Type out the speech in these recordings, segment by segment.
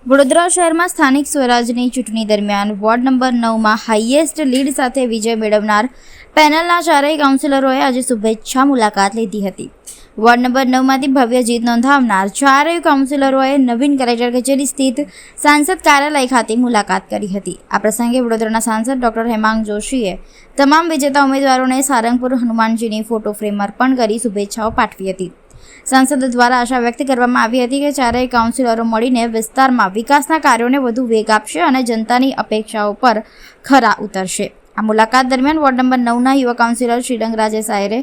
વડોદરા શહેરમાં સ્થાનિક સ્વરાજની ચૂંટણી દરમિયાન વોર્ડ નંબર 9માં હાઈએસ્ટ લીડ સાથે વિજય મેળવનાર પેનલના ચારેય કાઉન્સિલરોએ આજે શુભેચ્છા મુલાકાત લીધી હતી. વોર્ડ નંબર 9માંથી ભવ્ય જીત નોંધાવનાર ચારેય કાઉન્સિલરોએ નવીન કલેક્ટર કચેરી સ્થિત સાંસદ કાર્યાલય ખાતે મુલાકાત કરી હતી. આ પ્રસંગે વડોદરાના સાંસદ ડોક્ટર હેમાંગ જોશીએ તમામ વિજેતા ઉમેદવારોને સારંગપુર હનુમાનજીની ફોટો ફ્રેમ અર્પણ કરી શુભેચ્છાઓ પાઠવી હતી. સાંસદ દ્વારા આશા વ્યક્ત કરવામાં આવી હતી કે ચારેય કાઉન્સિલરો મળીને વિસ્તારમાં વિકાસના કાર્યોને વધુ વેગ આપશે અને જનતાની અપેક્ષાઓ પર ખરા ઉતરશે. આ મુલાકાત દરમિયાન વોર્ડ નંબર 9ના યુવા કાઉન્સિલર શ્રીરંગ રાજેશ આયરે,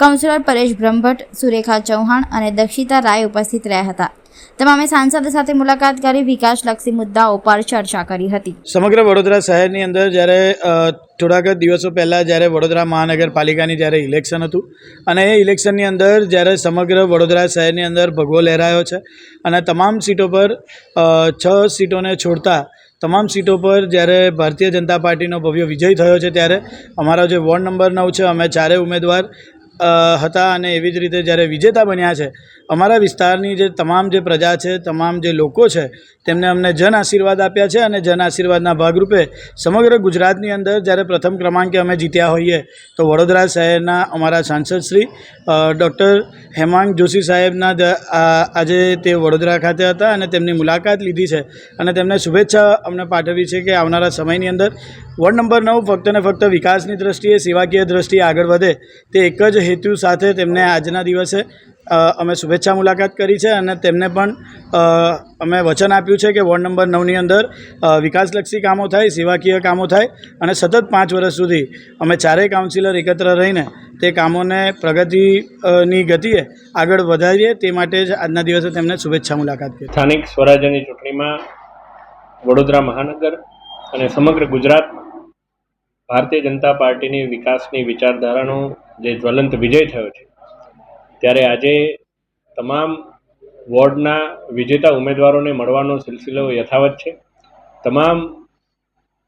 કાઉન્સિલર પરેશ બ્રહ્મભટ્ટ, સુરેખા ચૌહાણ અને દક્ષિતા રાય ઉપસ્થિત રહ્યા હતા. તમામે સાંસદ સાથે મુલાકાત કરી વિકાસલક્ષી મુદ્દાઓ પર ચર્ચા કરી હતી. સમગ્ર વડોદરા શહેરની અંદર જ્યારે થોડાક દિવસો પહેલાં જ્યારે વડોદરા મહાનગરપાલિકાની જ્યારે ઇલેક્શન હતું અને એ ઇલેક્શનની અંદર જ્યારે સમગ્ર વડોદરા શહેરની અંદર ભગવો લહેરાયો છે અને તમામ સીટો પર 6 સીટોને છોડતા તમામ સીટો પર જ્યારે ભારતીય જનતા પાર્ટીનો ભવ્ય વિજય થયો છે ત્યારે અમારા જે વોર્ડ નંબર 9 છે અમે ચારેય ઉમેદવાર હતા અને એવી જ રીતે જ્યારે વિજેતા બન્યા છે અમારા વિસ્તારની જે તમામ જે પ્રજા છે, તમામ જે લોકો છે તેમને અમને જન આશીર્વાદ આપ્યા છે અને જન આશીર્વાદના ભાગરૂપે સમગ્ર ગુજરાતની અંદર જ્યારે પ્રથમ ક્રમાંકે અમે જીત્યા હોઈએ તો વડોદરા શહેરના અમારા સાંસદ શ્રી ડૉક્ટર હેમાંગ જોશી સાહેબના આજે તે વડોદરા ખાતે હતા અને તેમની મુલાકાત લીધી છે અને તેમને શુભેચ્છા અમને પાઠવી છે કે આવનારા સમયની અંદર વોર્ડ નંબર 9 ફક્ત ને ફક્ત વિકાસની દ્રષ્ટિએ, સેવાકીય દ્રષ્ટિએ આગળ વધે તે એક જ હેતુ સાથે તેમને આજના દિવસે અમે શુભેચ્છા મુલાકાત કરી છે અને તેમને પણ અમે વચન આપ્યું છે કે વોર્ડ નંબર 9ની અંદર વિકાસલક્ષી કામો થાય, સેવાકીય કામો થાય અને સતત 5 વર્ષ સુધી અમે ચારેય કાઉન્સિલર એકત્ર રહીને તે કામોને પ્રગતિની ગતિએ આગળ વધારીએ તે માટે જ આજના દિવસે તેમને શુભેચ્છા મુલાકાત કરી. સ્થાનિક સ્વરાજ્યની ચૂંટણીમાં વડોદરા મહાનગર અને સમગ્ર ગુજરાતમાં ભારતીય જનતા પાર્ટીની વિકાસની વિચારધારાનો જે જ્વલંત વિજય થયો છે ત્યારે આજે તમામ વોર્ડના વિજેતા ઉમેદવારોને મળવાનો સિલસિલો યથાવત છે. તમામ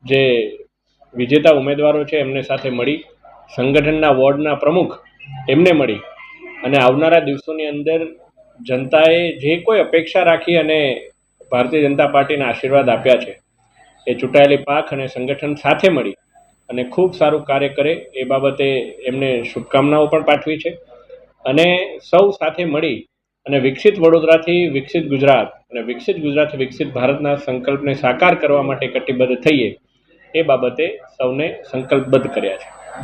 જે વિજેતા ઉમેદવારો છે એમને સાથે મળી, સંગઠનના વોર્ડના પ્રમુખ એમને મળી અને આવનારા દિવસોની અંદર જનતાએ જે કોઈ અપેક્ષા રાખી અને ભારતીય જનતા પાર્ટીના આશીર્વાદ આપ્યા છે એ ચૂંટાયેલી પાંખ અને સંગઠન સાથે મળી અને ખૂબ સારું કાર્ય કરે એ બાબતે એમને શુભકામનાઓ પણ પાઠવી છે અને સૌ સાથે મળી અને વિકસિત વડોદરાથી વિકસિત ગુજરાત અને વિકસિત ગુજરાતથી વિકસિત ભારતના સંકલ્પને સાકાર કરવા માટે કટિબદ્ધ થઈએ એ બાબતે સૌને સંકલ્પબદ્ધ કર્યા છે.